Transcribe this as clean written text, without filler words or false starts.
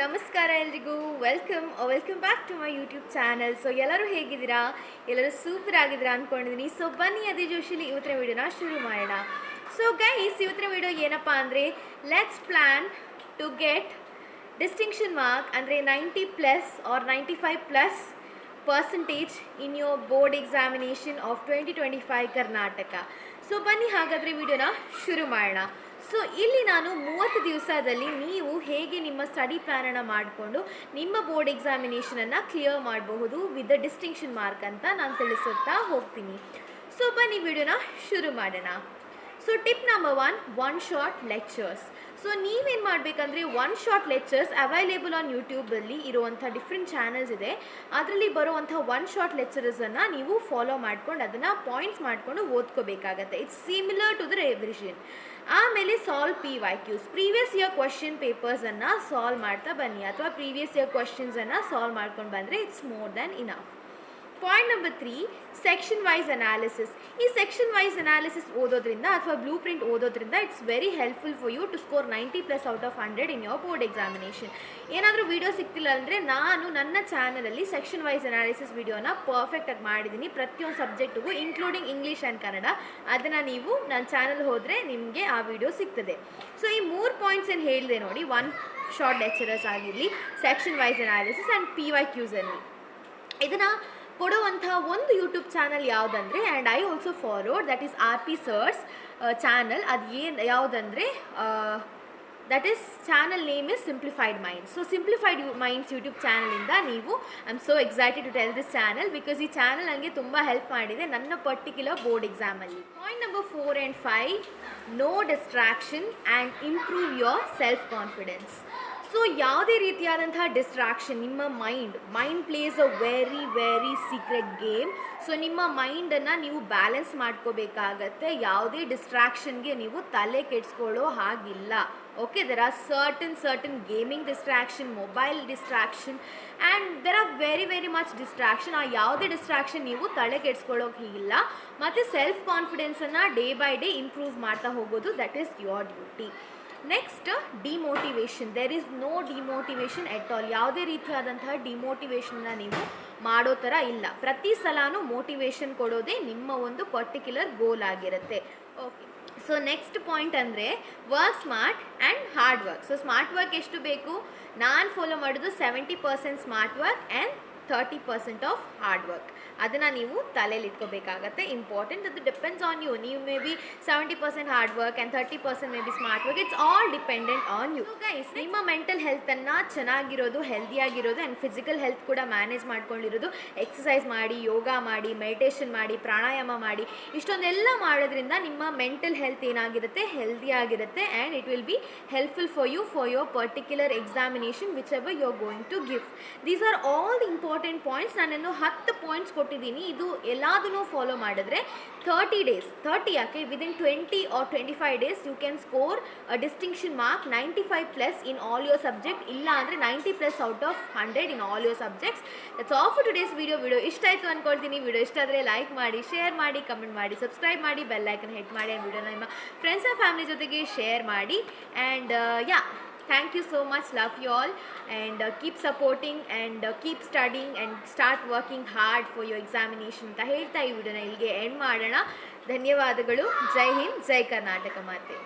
ನಮಸ್ಕಾರ ಎಲ್ರಿಗೂ. Welcome back to my YouTube channel. So ಎಲ್ಲರೂ ಹೇಗಿದ್ದೀರಾ? ಎಲ್ಲರೂ ಸೂಪರ್ ಆಗಿದ್ದೀರಾ ಅಂದ್ಕೊಂಡಿದ್ದೀನಿ. ಸೊ ಬನ್ನಿ ಅದೇ ಜೋಶಿಲಿ ಇವತ್ತಿನ ವಿಡಿಯೋನ ಶುರು ಮಾಡೋಣ. ಸೊ ಗೈಸ್, ಇವತ್ತಿನ ವಿಡಿಯೋ ಏನಪ್ಪ ಅಂದರೆ, let's plan to get distinction mark ಅಂದರೆ 90+ or 95+% in your board examination of 2025 Karnataka. So ಬನ್ನಿ ಹಾಗಾದರೆ ವಿಡಿಯೋನ ಶುರು ಮಾಡೋಣ. ಸೊ ಇಲ್ಲಿ ನಾನು 30 ದಿವಸದಲ್ಲಿ ನೀವು ಹೇಗೆ ನಿಮ್ಮ ಸ್ಟಡಿ ಪ್ಲ್ಯಾನನ್ನು ಮಾಡಿಕೊಂಡು ನಿಮ್ಮ ಬೋರ್ಡ್ ಎಕ್ಸಾಮಿನೇಷನನ್ನು ಕ್ಲಿಯರ್ ಮಾಡಬಹುದು ವಿತ್ ದ ಡಿಸ್ಟಿಂಕ್ಷನ್ ಮಾರ್ಕ್ ಅಂತ ನಾನು ತಿಳಿಸುತ್ತಾ ಹೋಗ್ತೀನಿ. ಸೊ ಬನ್ನಿ ವಿಡಿಯೋನ ಶುರು ಮಾಡೋಣ. So tip number 1 short lectures. So ನೀವೇನು ಮಾಡಬೇಕಂದ್ರೆ, 1 ಶಾರ್ಟ್ ಲೆಕ್ಚರ್ಸ್ ಅವೈಲೇಬಲ್ ಆನ್ ಯೂಟ್ಯೂಬಲ್ಲಿ ಇರುವಂಥ ಡಿಫ್ರೆಂಟ್ ಚಾನಲ್ಸ್ ಇದೆ. ಅದರಲ್ಲಿ ಬರುವಂಥ 1 ಶಾರ್ಟ್ ಲೆಕ್ಚರಸನ್ನು ನೀವು ಫಾಲೋ ಮಾಡ್ಕೊಂಡು ಅದನ್ನು ಪಾಯಿಂಟ್ಸ್ ಮಾಡಿಕೊಂಡು ಓದ್ಕೋಬೇಕಾಗತ್ತೆ. It's similar to the revision. ಆಮೇಲೆ solve PYQs, previous year question ಪೇಪರ್ಸನ್ನು ಸಾಲ್ವ್ ಮಾಡ್ತಾ ಬನ್ನಿ, ಅಥವಾ ಪ್ರೀವಿಯಸ್ ಇಯರ್ ಕ್ವಶನ್ಸನ್ನು ಸಾಲ್ವ್ ಮಾಡ್ಕೊಂಡು ಬಂದರೆ it's more than enough. Point number 3, section wise analysis. ಈ ಸೆಕ್ಷನ್ ವೈಸ್ ಅನಾಲಿಸಿಸ್ ಓದೋದ್ರಿಂದ ಅಥವಾ ಬ್ಲೂ ಪ್ರಿಂಟ್ ಓದೋದ್ರಿಂದ it's very helpful for you to score 90+ out of 100 in your board examination. ಏನಾದರೂ ವೀಡಿಯೋ ಸಿಗ್ತಿಲ್ಲ ಅಂದರೆ ನಾನು ನನ್ನ ಚಾನಲಲ್ಲಿ ಸೆಕ್ಷನ್ ವೈಸ್ ಅನಾಲಿಸಿಸ್ ವೀಡಿಯೋನ ಪರ್ಫೆಕ್ಟಾಗಿ ಮಾಡಿದ್ದೀನಿ, ಪ್ರತಿಯೊಂದು ಸಬ್ಜೆಕ್ಟಿಗೂ ಇನ್ಕ್ಲೂಡಿಂಗ್ ಇಂಗ್ಲೀಷ್ ಆ್ಯಂಡ್ ಕನ್ನಡ. ಅದನ್ನು ನೀವು ನನ್ನ ಚಾನಲ್ ಹೋದರೆ ನಿಮಗೆ ಆ ವಿಡಿಯೋ ಸಿಗ್ತದೆ. ಸೊ ಈ 3 ಪಾಯಿಂಟ್ಸ್ ಏನು ಹೇಳಿದೆ ನೋಡಿ, 1 ಶಾರ್ಟ್ ಲೆಕ್ಚರರ್ಸ್ ಆಗಿರಲಿ, ಸೆಕ್ಷನ್ ವೈಸ್ ಅನಾಲಿಸಿಸ್ ಆ್ಯಂಡ್ PYQsಲ್ಲಿ ಇದನ್ನು ಕೊಡುವಂಥ ಒಂದು ಯೂಟ್ಯೂಬ್ ಚಾನಲ್ ಯಾವುದಂದರೆ, and I also followed, that is RP sir's channel. ಅದು ಯಾವುದಂದರೆ, that is channel name is simplified minds. So simplified minds YouTube ಚಾನಲಿಂದ ನೀವು I am so excited to tell this channel, because ಈ channel ನನಗೆ ತುಂಬ help ಮಾಡಿದೆ ನನ್ನ particular board ಎಕ್ಸಾಮಲ್ಲಿ. Point number 4 and 5, no distraction and improve your self confidence. So ಯಾವುದೇ ರೀತಿಯಾದಂತಹ ಡಿಸ್ಟ್ರಾಕ್ಷನ್, ನಿಮ್ಮ mind place a very secret game. So ನಿಮ್ಮ ಮೈಂಡನ್ನು ನೀವು ಬ್ಯಾಲೆನ್ಸ್ ಮಾಡ್ಕೋಬೇಕಾಗತ್ತೆ. ಯಾವುದೇ ಡಿಸ್ಟ್ರಾಕ್ಷನ್ಗೆ ನೀವು ತಲೆ ಕೆಡಿಸ್ಕೊಳ್ಳೋ ಹಾಗಿಲ್ಲ. Okay, there are certain gaming distraction, mobile distraction, and there are very much distraction. ಆ ಯಾವುದೇ ಡಿಸ್ಟ್ರಾಕ್ಷನ್ ನೀವು ತಲೆ ಕೆಡಿಸ್ಕೊಳ್ಳೋಕೆ ಇಲ್ಲ. ಮತ್ತು ಸೆಲ್ಫ್ ಕಾನ್ಫಿಡೆನ್ಸನ್ನು ಡೇ ಬೈ ಡೇ ಇಂಪ್ರೂವ್ ಮಾಡ್ತಾ ಹೋಗೋದು, that is your duty. Next, demotivation. There is no demotivation at all. ಯಾವುದೇ ರೀತಿಯಾದಂತಹ ಡಿಮೋಟಿವೇಶನ್ನ ನೀವು ಮಾಡೋ ಥರ ಇಲ್ಲ. ಪ್ರತಿ ಸಲನೂ ಮೋಟಿವೇಶನ್ ಕೊಡೋದೇ ನಿಮ್ಮ ಒಂದು ಪರ್ಟಿಕ್ಯುಲರ್ ಗೋಲ್ ಆಗಿರುತ್ತೆ. ಓಕೆ, ಸೊ ನೆಕ್ಸ್ಟ್ ಪಾಯಿಂಟ್ ಅಂದರೆ work smart and hard work. So smart work ಎಷ್ಟು ಬೇಕು? ನಾನು ಫಾಲೋ ಮಾಡೋದು 70% smart work and 30% of hard work. ಅದನ್ನು ನೀವು ತಲೆಯಲ್ಲಿ ಇಟ್ಕೋಬೇಕಾಗತ್ತೆ. ಇಂಪಾರ್ಟೆಂಟ್, ಅದು ಡಿಪೆಂಡ್ಸ್ ಆನ್ ಯು. ನೀವು may be 70% hard work and 30% may be smart work. It's all dependent on you. So guys, ನಿಮ್ಮ ಮೆಂಟಲ್ ಹೆಲ್ತನ್ನು ಚೆನ್ನಾಗಿರೋದು, ಹೆಲ್ದಿಯಾಗಿರೋದು ಆ್ಯಂಡ್ ಫಿಸಿಕಲ್ ಹೆಲ್ತ್ ಕೂಡ ಮ್ಯಾನೇಜ್ ಮಾಡ್ಕೊಂಡಿರೋದು, ಎಕ್ಸಸೈಸ್ ಮಾಡಿ, ಯೋಗ ಮಾಡಿ, ಮೆಡಿಟೇಷನ್ ಮಾಡಿ, ಪ್ರಾಣಾಯಾಮ ಮಾಡಿ, ಇಷ್ಟೊಂದೆಲ್ಲ ಮಾಡೋದ್ರಿಂದ ನಿಮ್ಮ ಮೆಂಟಲ್ ಹೆಲ್ತ್ ಏನಾಗಿರುತ್ತೆ, ಹೆಲ್ದಿಯಾಗಿರುತ್ತೆ. And it will be helpful for you for your particular examination whichever you are going to give. These are all the important points. ನಾನೇನು 10 ಪಾಯಿಂಟ್ಸ್ ಕೊಟ್ಟಿದ್ದೀನಿ. ಇದು ಎಲ್ಲದನ್ನೂ ಫಾಲೋ ಮಾಡಿದ್ರೆ 30 ಯಾಕೆ, within 20 or 25 days you can score distinction mark 95+ in all your subject. ಇಲ್ಲ ಅಂದರೆ 90+ out of 100 in all your subjects. That's all for today's video ಇಷ್ಟ ಆಯಿತು ಅಂದ್ಕೊಳ್ತೀನಿ. ವಿಡಿಯೋ ಇಷ್ಟ ಆದರೆ ಲೈಕ್ ಮಾಡಿ, ಶೇರ್ ಮಾಡಿ, ಕಮೆಂಟ್ ಮಾಡಿ, ಸಬ್ಸ್ಕ್ರೈಬ್ ಮಾಡಿ, ಬೆಲ್ ಐಕನ್ ಹಿಟ್ ಮಾಡಿ, ಆ್ಯಂಡ್ ವಿಡಿಯೋನ ನಿಮ್ಮ ಫ್ರೆಂಡ್ಸ್ ಆ್ಯಂಡ್ ಫ್ಯಾಮಿಲಿ ಜೊತೆಗೆ ಶೇರ್ ಮಾಡಿ. And thank you so much, love you all, and keep supporting and keep studying and start working hard for your examination ಅಂತ ಹೇಳ್ತಾ ಈ ವಿಡಿಯೋನ ಇಲ್ಲಿಗೆ ಎಂಡ್ ಮಾಡೋಣ. ಧನ್ಯವಾದಗಳು. ಜೈ ಹಿಂದ್, ಜೈ ಕರ್ನಾಟಕ ಮಾತೆ.